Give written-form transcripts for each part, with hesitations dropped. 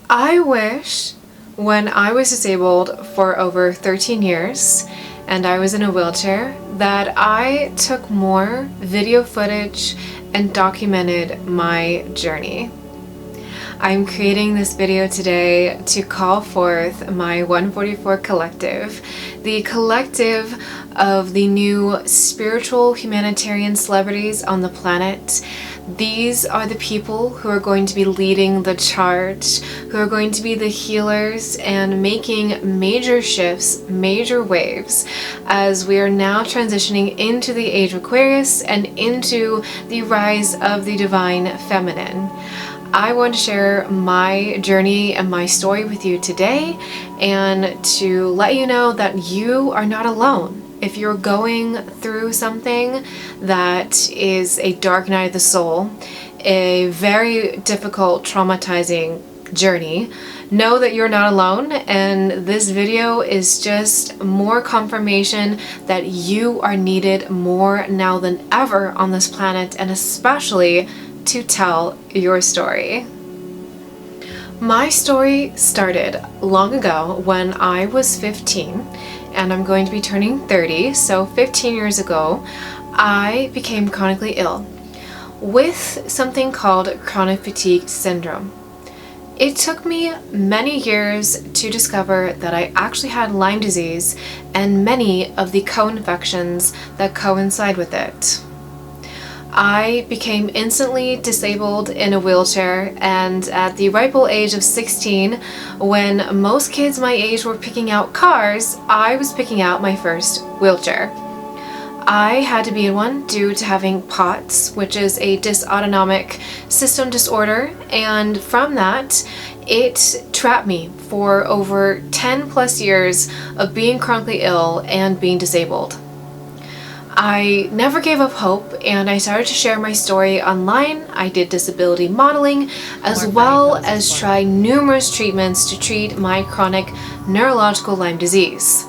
I wish when I was disabled for over 13 years and I was in a wheelchair that I took more video footage and documented my journey. I'm creating this video today to call forth my 144 collective, the collective of the new spiritual humanitarian celebrities on the planet. These are the people who are going to be leading the charge, who are going to be the healers and making major shifts, major waves, as we are now transitioning into the age of Aquarius and into the rise of the divine feminine. I want to share my journey and my story with you today and to let you know that you are not alone. If you're going through something that is a dark night of the soul, a very difficult, traumatizing journey, know that you're not alone, and this video is just more confirmation that you are needed more now than ever on this planet, and especially to tell your story. My story started long ago when I was 15, and I'm going to be turning 30, so 15 years ago, I became chronically ill with something called chronic fatigue syndrome. It took me many years to discover that I actually had Lyme disease and many of the co-infections that coincide with it. I became instantly disabled in a wheelchair, and at the ripe old age of 16, when most kids my age were picking out cars, I was picking out my first wheelchair. I had to be in one due to having POTS, which is a dysautonomic system disorder, and from that, it trapped me for over 10 plus years of being chronically ill and being disabled. I never gave up hope, and I started to share my story online. I did disability modeling as well as try numerous treatments to treat my chronic neurological Lyme disease.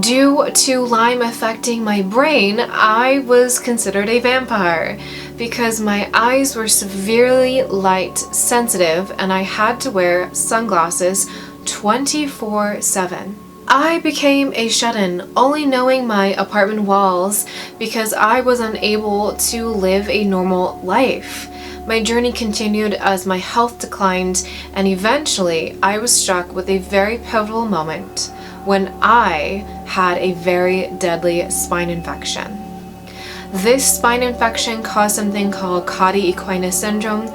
Due to Lyme affecting my brain, I was considered a vampire because my eyes were severely light sensitive and I had to wear sunglasses 24/7. I became a shut-in, only knowing my apartment walls because I was unable to live a normal life. My journey continued as my health declined, and eventually I was struck with a very pivotal moment when I had a very deadly spine infection. This spine infection caused something called Cauda Equina Syndrome,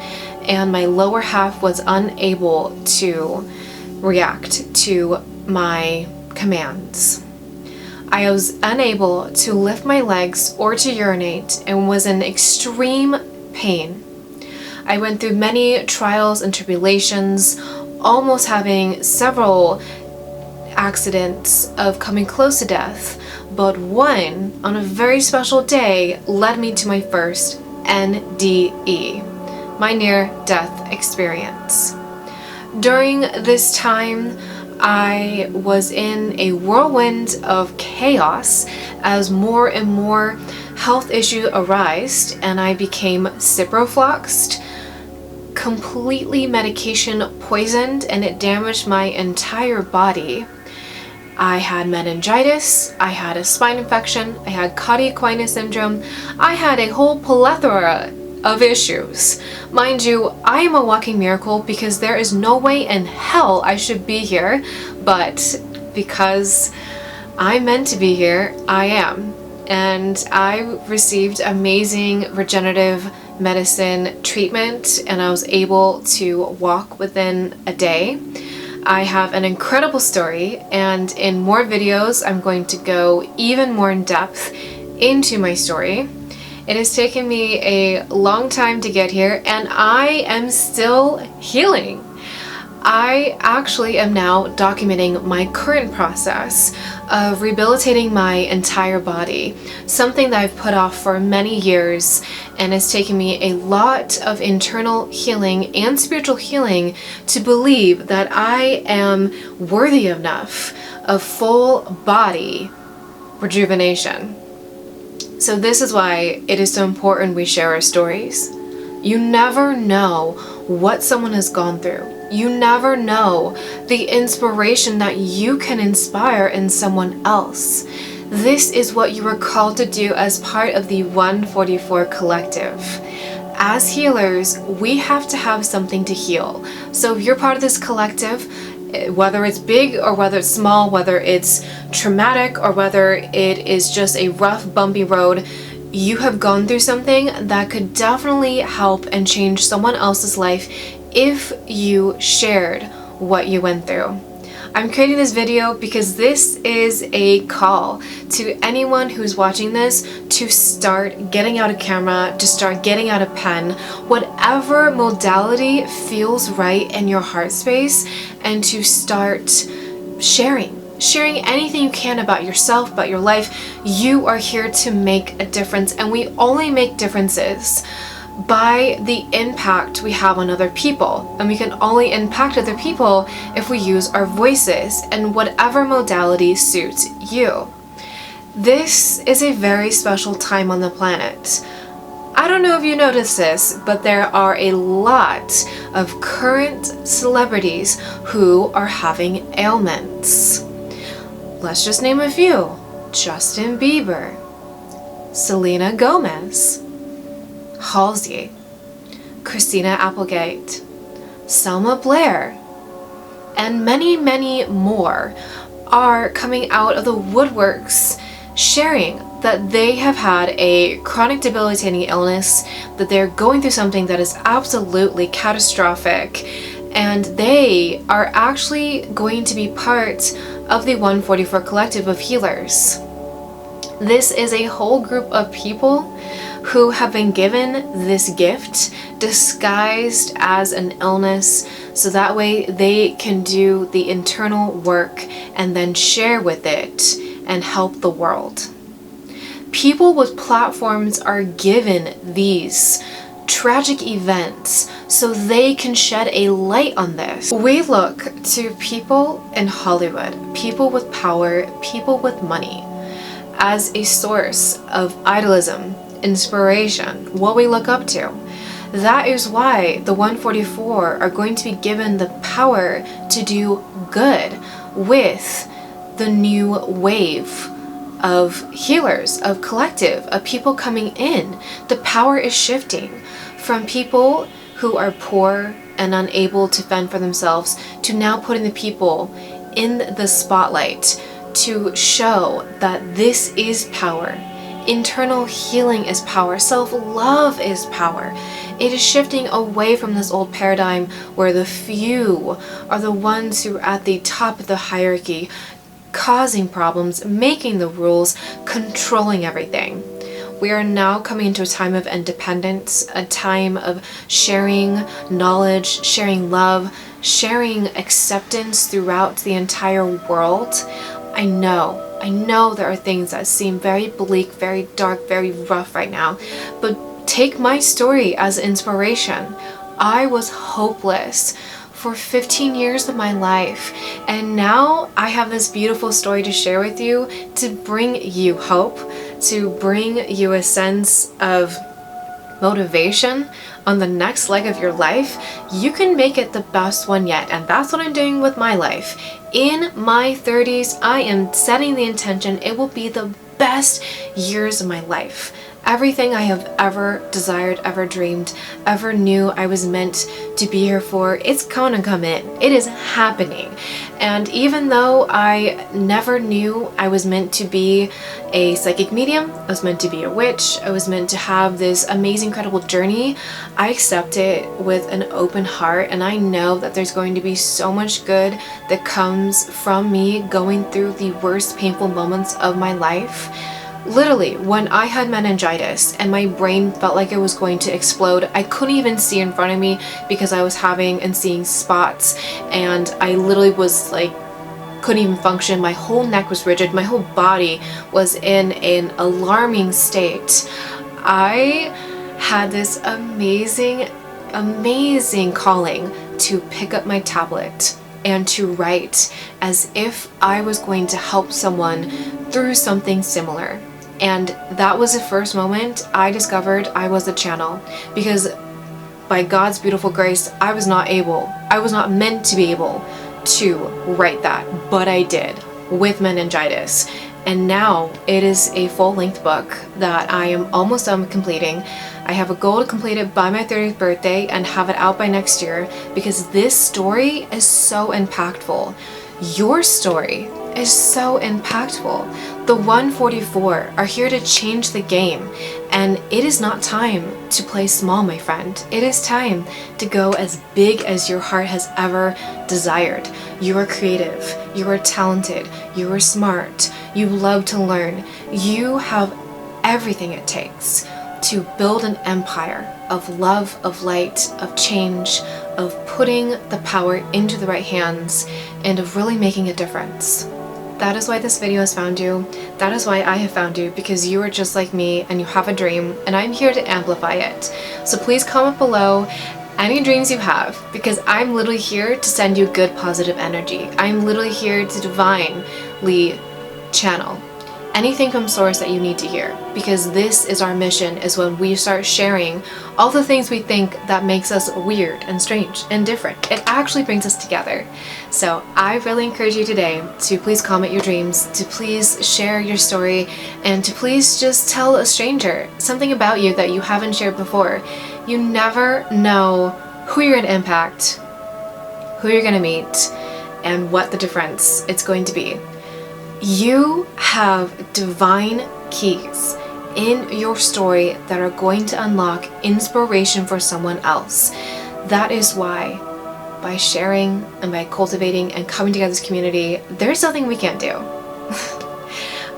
and my lower half was unable to react to my commands. I was unable to lift my legs or to urinate and was in extreme pain. I went through many trials and tribulations, almost having several accidents of coming close to death, but one on a very special day led me to my first NDE, my near-death experience. During this time, I was in a whirlwind of chaos as more and more health issues arose, and I became Ciprofloxed, completely medication poisoned, and it damaged my entire body. I had meningitis, I had a spine infection, I had Cauda Equina Syndrome, I had a whole plethora of issues. Mind you, I am a walking miracle because there is no way in hell I should be here, but because I'm meant to be here, I am. And I received amazing regenerative medicine treatment, and I was able to walk within a day. I have an incredible story, and in more videos I'm going to go even more in depth into my story. It has taken me a long time to get here, and I am still healing. I actually am now documenting my current process of rehabilitating my entire body, something that I've put off for many years, and it's taken me a lot of internal healing and spiritual healing to believe that I am worthy enough of full body rejuvenation. So this is why it is so important we share our stories. You never know what someone has gone through. You never know the inspiration that you can inspire in someone else. This is what you are called to do as part of the 144 Collective. As healers, we have to have something to heal. So if you're part of this collective, whether it's big or whether it's small, whether it's traumatic or whether it is just a rough, bumpy road, you have gone through something that could definitely help and change someone else's life if you shared what you went through. I'm creating this video because this is a call to anyone who's watching this to start getting out a camera, to start getting out a pen, whatever modality feels right in your heart space, and to start sharing anything you can about yourself, about your life. You are here to make a difference, and we only make differences by the impact we have on other people, and we can only impact other people if we use our voices in whatever modality suits you. This is a very special time on the planet. I don't know if you noticed this, but there are a lot of current celebrities who are having ailments. Let's just name a few: Justin Bieber, Selena Gomez, Halsey, Christina Applegate, Selma Blair, and many, many more are coming out of the woodworks sharing that they have had a chronic debilitating illness, that they're going through something that is absolutely catastrophic, and they are actually going to be part of the 144 Collective of Healers. This is a whole group of people who have been given this gift disguised as an illness, so that way they can do the internal work and then share with it and help the world. People with platforms are given these tragic events so they can shed a light on this. We look to people in Hollywood, people with power, people with money, as a source of idolism, inspiration, what we look up to. That is why the 144 are going to be given the power to do good with the new wave of healers, of collective, of people coming in. The power is shifting from people who are poor and unable to fend for themselves to now putting the people in the spotlight to show that this is power. Internal healing is power. Self-love is power. It is shifting away from this old paradigm where the few are the ones who are at the top of the hierarchy, causing problems, making the rules, controlling everything. We are now coming into a time of independence, a time of sharing knowledge, sharing love, sharing acceptance throughout the entire world. I know there are things that seem very bleak, very dark, very rough right now, but take my story as inspiration. I was hopeless for 15 years of my life, and now I have this beautiful story to share with you to bring you hope, to bring you a sense of motivation on the next leg of your life. You can make it the best one yet, and that's what I'm doing with my life. In my 30s, I am setting the intention it will be the best years of my life. Everything I have ever desired, ever dreamed, ever knew I was meant to be here for, it's gonna come in. It is happening. And even though I never knew I was meant to be a psychic medium, I was meant to be a witch, I was meant to have this amazing, incredible journey, I accept it with an open heart, and I know that there's going to be so much good that comes from me going through the worst painful moments of my life. Literally, when I had meningitis and my brain felt like it was going to explode, I couldn't even see in front of me because I was having and seeing spots, and I literally was like, couldn't even function. My whole neck was rigid. My whole body was in an alarming state. I had this amazing calling to pick up my tablet and to write as if I was going to help someone through something similar. And that was the first moment I discovered I was a channel, because by God's beautiful grace, I was not meant to be able to write that, but I did, with meningitis. And now it is a full-length book that I am almost done completing. I have a goal to complete it by my 30th birthday and have it out by next year, because this story is so impactful. Your story is so impactful. The 144 are here to change the game, and it is not time to play small, my friend. It is time to go as big as your heart has ever desired. You are creative, you are talented, you are smart, you love to learn. You have everything it takes to build an empire of love, of light, of change, of putting the power into the right hands, and of really making a difference. That is why this video has found you. That is why I have found you, because you are just like me and you have a dream, and I'm here to amplify it. So please comment below any dreams you have, because I'm literally here to send you good positive energy. I'm literally here to divinely channel anything from source that you need to hear, because this is our mission, is when we start sharing all the things we think that makes us weird and strange and different. It actually brings us together. So I really encourage you today to please comment your dreams, to please share your story, and to please just tell a stranger something about you that you haven't shared before. You never know who you're going to impact, who you're going to meet, and what the difference it's going to be. You have divine keys in your story that are going to unlock inspiration for someone else. That is why, by sharing and by cultivating and coming together as a community, there's nothing we can't do.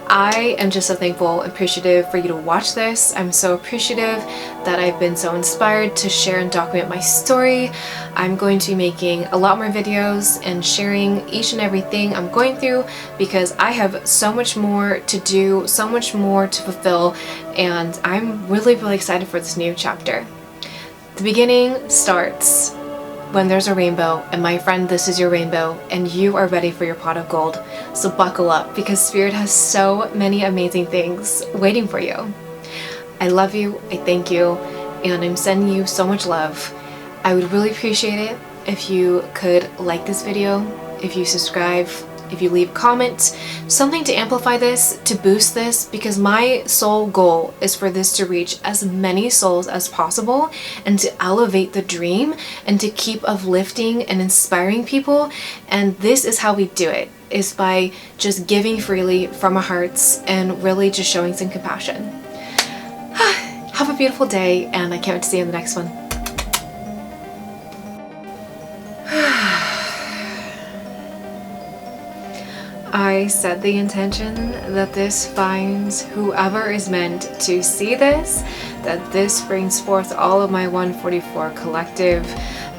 I am just so thankful and appreciative for you to watch this. I'm so appreciative that I've been so inspired to share and document my story. I'm going to be making a lot more videos and sharing each and everything I'm going through, because I have so much more to do, so much more to fulfill, and I'm really, really excited for this new chapter. The beginning starts when there's a rainbow, and my friend, this is your rainbow, and you are ready for your pot of gold. So buckle up, because Spirit has so many amazing things waiting for you. I love you, I thank you, and I'm sending you so much love. I would really appreciate it if you could like this video, if you subscribe, if you leave a comment, something to amplify this, to boost this, because my sole goal is for this to reach as many souls as possible, and to elevate the dream, and to keep uplifting and inspiring people. And this is how we do it, is by just giving freely from our hearts and really just showing some compassion. Have a beautiful day, and I can't wait to see you in the next one. I set the intention that this finds whoever is meant to see this, that this brings forth all of my 144 collective,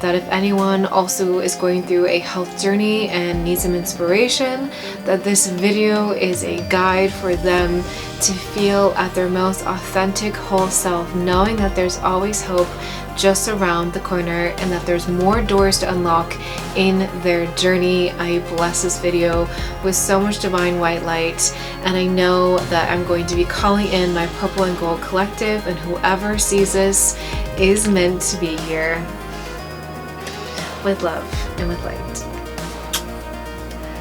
that if anyone also is going through a health journey and needs some inspiration, that this video is a guide for them to feel at their most authentic whole self, knowing that there's always hope just around the corner, and that there's more doors to unlock in their journey. I bless this video with so much divine white light, and I know that I'm going to be calling in my purple and gold collective, and whoever sees this is meant to be here with love and with light.